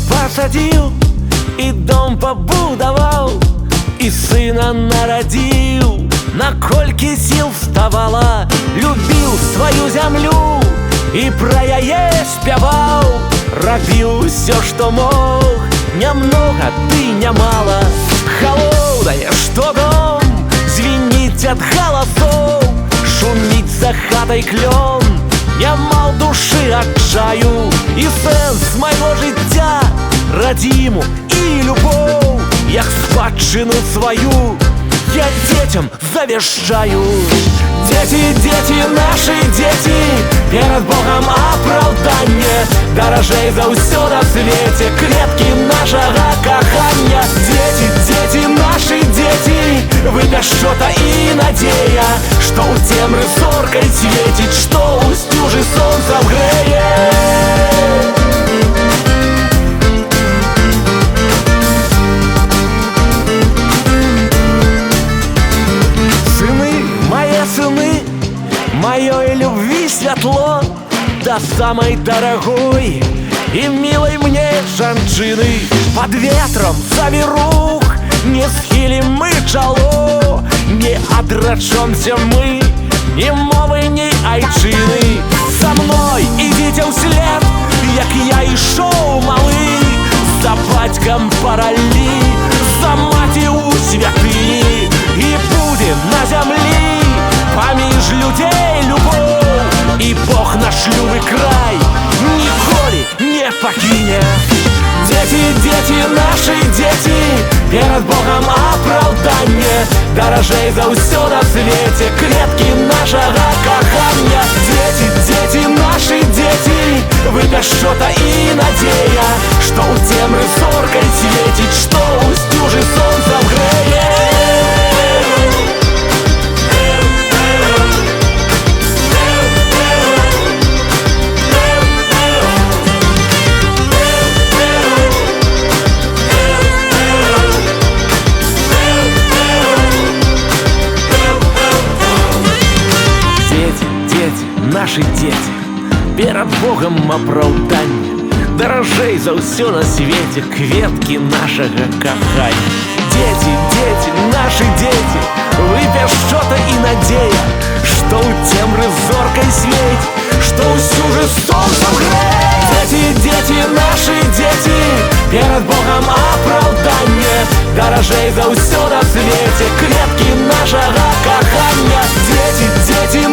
Посадил и дом побудовал, и сына народил. На кольки сил вставала, любил свою землю и про яе спявал. Робил все, что мог, немного, ты не мало. Холодное, что дом звенит от голосов, шумит за хатой клен. Я мал души отчаю і сенс моего життя, радіму і любов, як спадщину свою я детям завещаю. Дети, дети, наши дети, перед Богом оправдание, дорожей за ўсё на свете, клетки нашего кохання. Дети, дети, наши дети, вы пяшчота и надея, что у темры зоркой светит, что у стюжи солнцем греет. Сыны, моей любви светло до самой дорогой и милой мне жанчыны. Под ветром завірух не схилим мы чало, не отрачемся мы ни мовы, ни айчыны. За мной идите услед, як я ішоў малы, за бацькам паралі, за маціў святыні, і будем на зямлі поміж людей любовь, и Бог наш любы край ніколі не пакіне. Дети, дети, наши дети, перед Богом оправдание, дорожей за ўсё на свете, клетки нашего кохання. Дети, дети, наши дети, вы пяшчота и надея, что у темры зоркой светит, что у стюжи солнцем греет. Наши дети, перед Богом оправдание, дорожей за ўсё на свете, кветки нашего кохання. Дети, дети, наши дети, вы пяшчота и надея, что у темры зоркой светит, что усю же солнцем греет. Дети, дети, наши дети, перед Богом оправдание, дорожей за ўсё на свете, клетки нашего кохання. Дети, дети,